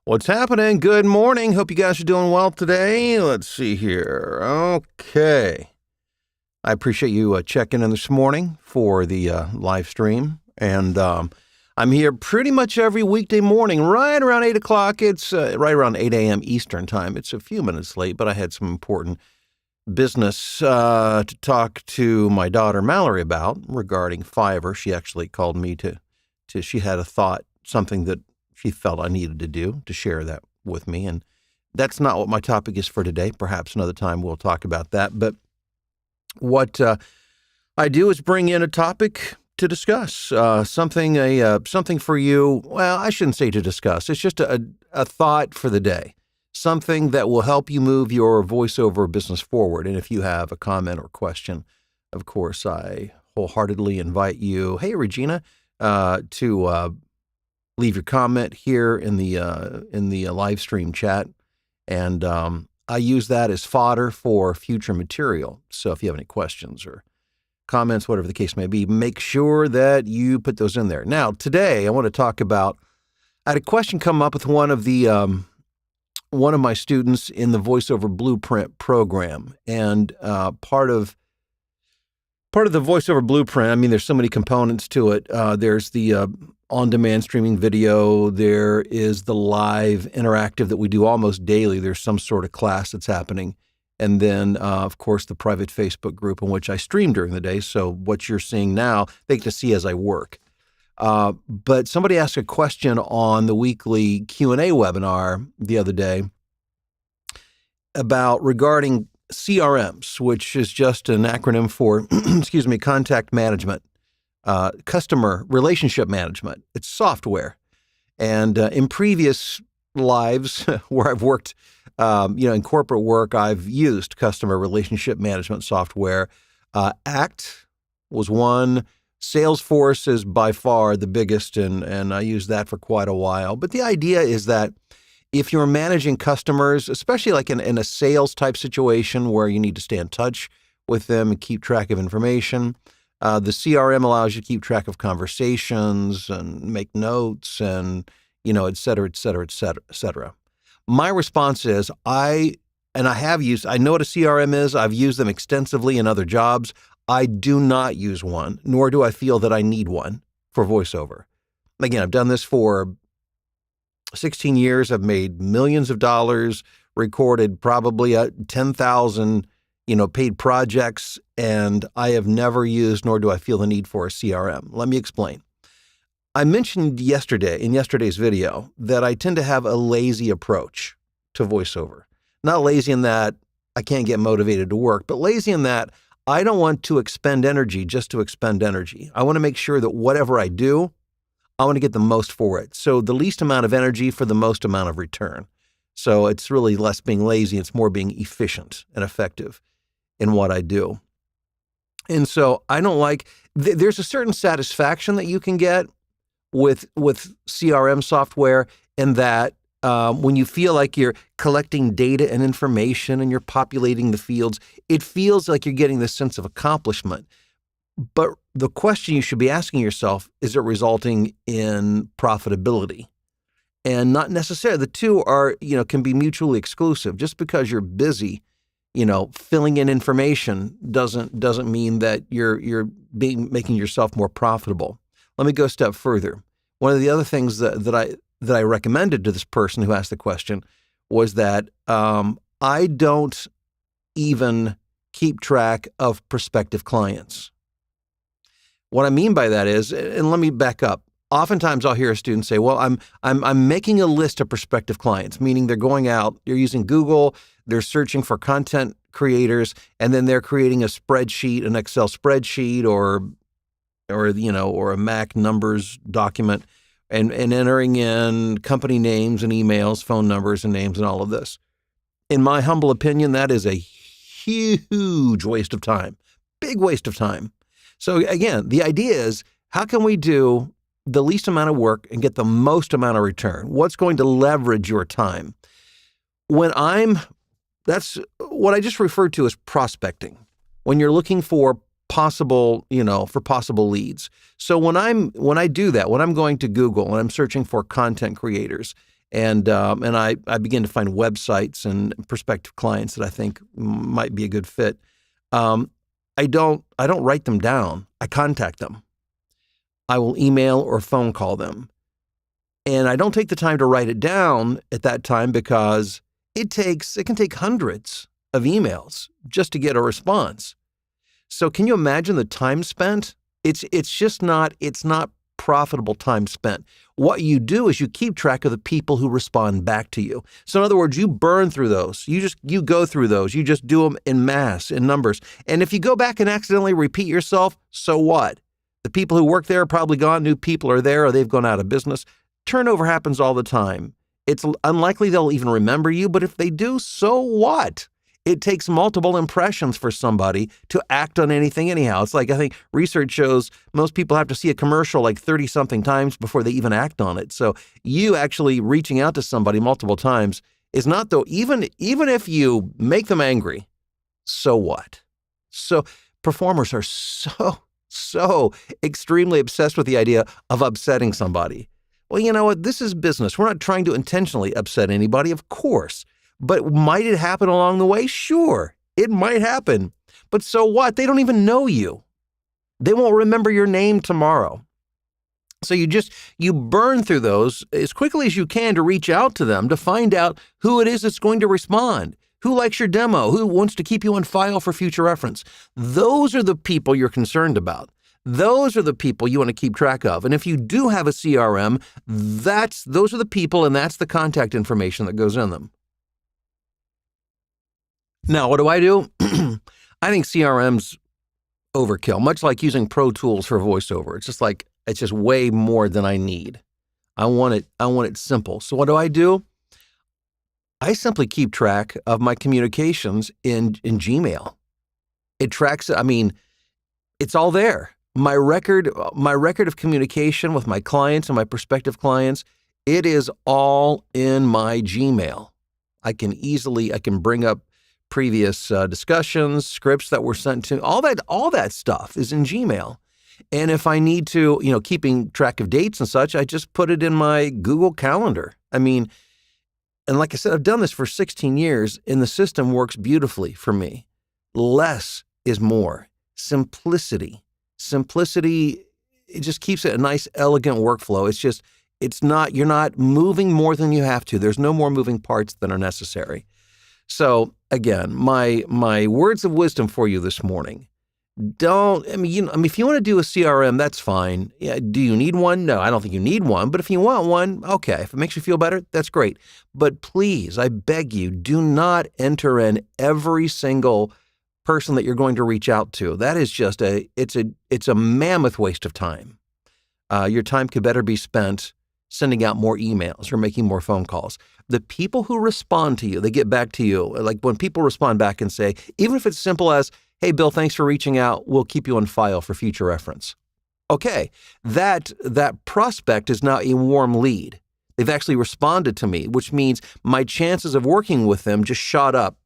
What's happening? Good morning. Hope you guys are doing well today. Let's see here. Okay. I appreciate you checking in this morning for the live stream. And I'm here pretty much every weekday morning, right around 8 o'clock. It's right around 8 a.m. Eastern time. It's a few minutes late, but I had some important business to talk to my daughter Mallory about regarding Fiverr. She actually called me she had a thought, something that she felt I needed to do, to share that with me. And that's not what my topic is for today. Perhaps another time we'll talk about that. But what I do is bring in a topic to discuss, something for you. Well, I shouldn't say to discuss. It's just a thought for the day, something that will help you move your voiceover business forward. And if you have a comment or question, of course, I wholeheartedly invite you, hey, Regina, to leave your comment here in the live stream chat, and I use that as fodder for future material. So if you have any questions or comments, whatever the case may be, make sure that you put those in there. Now, today I want to talk about. I had a question come up with one of my students in the Voiceover Blueprint program, and part of the Voiceover Blueprint. I mean, there's so many components to it. There's the on-demand streaming video. There is the live interactive that we do almost daily. There's some sort of class that's happening. And then, of course, the private Facebook group in which I stream during the day. So what you're seeing now, they get to see as I work. But somebody asked a question on the weekly Q&A webinar the other day regarding CRMs, which is just an acronym for, contact management. Customer relationship management. It's software. And in previous lives where I've worked, in corporate work, I've used customer relationship management software. ACT was one. Salesforce is by far the biggest, and I used that for quite a while. But the idea is that if you're managing customers, especially like in a sales type situation where you need to stay in touch with them and keep track of information, the CRM allows you to keep track of conversations and make notes and, et cetera, et cetera, et cetera, et cetera. My response is I know what a CRM is. I've used them extensively in other jobs. I do not use one, nor do I feel that I need one for voiceover. Again, I've done this for 16 years. I've made millions of dollars, recorded probably 10,000 paid projects, and I have never used, nor do I feel the need for a CRM. Let me explain. I mentioned in yesterday's video, that I tend to have a lazy approach to voiceover. Not lazy in that I can't get motivated to work, but lazy in that I don't want to expend energy just to expend energy. I want to make sure that whatever I do, I want to get the most for it. So the least amount of energy for the most amount of return. So it's really less being lazy. It's more being efficient and effective in what I do. And so I don't there's a certain satisfaction that you can get with CRM software in that when you feel like you're collecting data and information and you're populating the fields, it feels like you're getting this sense of accomplishment. But the question you should be asking yourself, is it resulting in profitability? And not necessarily. The two are, can be mutually exclusive. Just because you're busy, filling in information doesn't mean that you're making yourself more profitable. Let me go a step further. One of the other things that I recommended to this person who asked the question was that I don't even keep track of prospective clients. What I mean by that is, and let me back up. Oftentimes I'll hear a student say, well, I'm making a list of prospective clients, meaning they're going out, they're using Google, they're searching for content creators, and then they're creating a spreadsheet, an Excel spreadsheet or a Mac numbers document and entering in company names and emails, phone numbers and names and all of this. In my humble opinion, that is a huge waste of time, big waste of time. So again, the idea is, how can we do the least amount of work and get the most amount of return? What's going to leverage your time? That's what I just referred to as prospecting. When you're looking for possible leads. So when I do that, when I'm going to Google and I'm searching for content creators And I begin to find websites and prospective clients that I think might be a good fit. I don't write them down. I contact them. I will email or phone call them. And I don't take the time to write it down at that time because it can take hundreds of emails just to get a response. So can you imagine the time spent? It's not profitable time spent. What you do is you keep track of the people who respond back to you. So in other words, you burn through those. You go through those. You just do them in mass, in numbers. And if you go back and accidentally repeat yourself, so what? The people who work there are probably gone. New people are there or they've gone out of business. Turnover happens all the time. It's unlikely they'll even remember you, but if they do, so what? It takes multiple impressions for somebody to act on anything anyhow. It's like, I think research shows most people have to see a commercial like 30-something times before they even act on it. So you actually reaching out to somebody multiple times is not, though, even if you make them angry, so what? So performers are so extremely obsessed with the idea of upsetting somebody. Well, you know what? This is business. We're not trying to intentionally upset anybody, of course. But might it happen along the way? Sure, it might happen. But so what? They don't even know you. They won't remember your name tomorrow. So you burn through those as quickly as you can to reach out to them to find out who it is that's going to respond, who likes your demo, who wants to keep you on file for future reference. Those are the people you're concerned about. Those are the people you want to keep track of. And if you do have a CRM, those are the people and that's the contact information that goes in them. Now, what do? I think CRM's overkill, much like using Pro Tools for voiceover. It's just way more than I need. I want it simple. So what do? I simply keep track of my communications in Gmail. It tracks, it's all there. My record of communication with my clients and my prospective clients, it is all in my Gmail. I can bring up previous discussions, scripts that were sent to, all that stuff is in Gmail. And if I need to, keeping track of dates and such, I just put it in my Google Calendar. And like I said, I've done this for 16 years and the system works beautifully for me. Less is more. Simplicity, it just keeps it a nice, elegant workflow. You're not moving more than you have to. There's no more moving parts than are necessary. So again, my words of wisdom for you this morning. If you want to do a CRM, that's fine. Yeah, do you need one? No, I don't think you need one. But if you want one, okay. If it makes you feel better, that's great. But please, I beg you, do not enter in every single person that you're going to reach out to. That is just it's a mammoth waste of time. Your time could better be spent sending out more emails or making more phone calls. The people who respond to you, they get back to you. Like when people respond back and say, even if it's simple as, hey, Bill, thanks for reaching out. We'll keep you on file for future reference. Okay, that prospect is now a warm lead. They've actually responded to me, which means my chances of working with them just shot up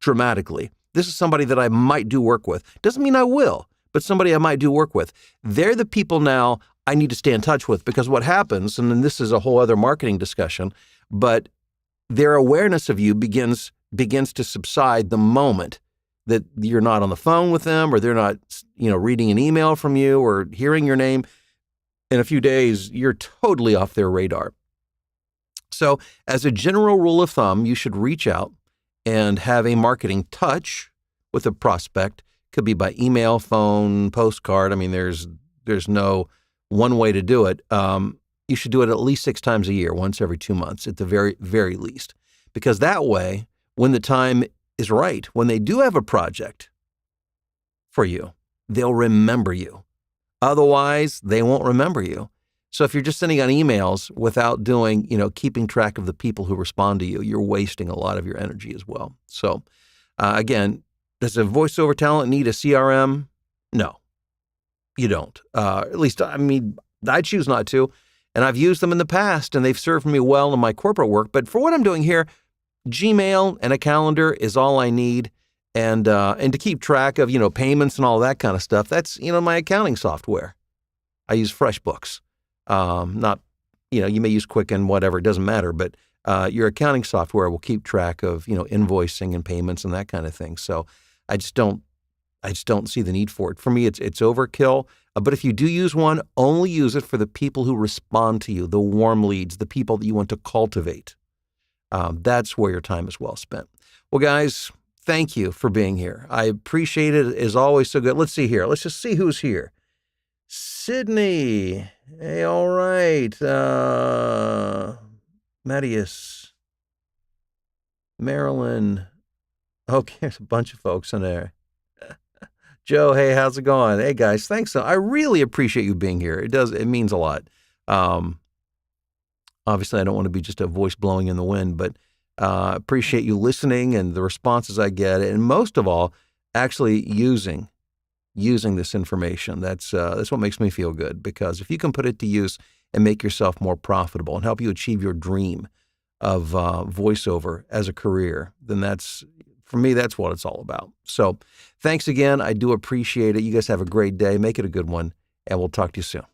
dramatically. This is somebody that I might do work with. Doesn't mean I will, but somebody I might do work with. They're the people now I need to stay in touch with, because what happens, and then this is a whole other marketing discussion, but their awareness of you begins to subside the moment that you're not on the phone with them, or they're not, reading an email from you or hearing your name. In a few days, you're totally off their radar. So as a general rule of thumb, you should reach out and have a marketing touch with a prospect. Could be by email, phone, postcard. There's no one way to do it. You should do it at least 6 times a year, once every 2 months at the very, very least. Because that way, when the time is right, when they do have a project for you, they'll remember you. Otherwise, they won't remember you. So if you're just sending out emails without doing, keeping track of the people who respond to you, you're wasting a lot of your energy as well. So again, does a voiceover talent need a CRM? No, you don't. At least, I choose not to. And I've used them in the past and they've served me well in my corporate work. But for what I'm doing here, Gmail and a calendar is all I need. And to keep track of, payments and all that kind of stuff, that's, my accounting software. I use FreshBooks. Not, you may use Quicken, whatever, it doesn't matter, but your accounting software will keep track of, invoicing and payments and that kind of thing. So I just don't see the need for it. For me, it's overkill. But if you do use one, only use it for the people who respond to you, the warm leads, the people that you want to cultivate. That's where your time is well spent. Well, guys, thank you for being here. I appreciate it. It's always so good. Let's see here. Let's just see who's here. Sydney. Hey, all right. Mattias. Marilyn. Okay, there's a bunch of folks in there. Joe, hey, how's it going? Hey, guys, thanks. I really appreciate you being here. It means a lot. Obviously, I don't want to be just a voice blowing in the wind, but appreciate you listening and the responses I get, and most of all, actually using this information. That's what makes me feel good, because if you can put it to use and make yourself more profitable and help you achieve your dream of voiceover as a career, then for me, that's what it's all about. So thanks again. I do appreciate it. You guys have a great day. Make it a good one, and we'll talk to you soon.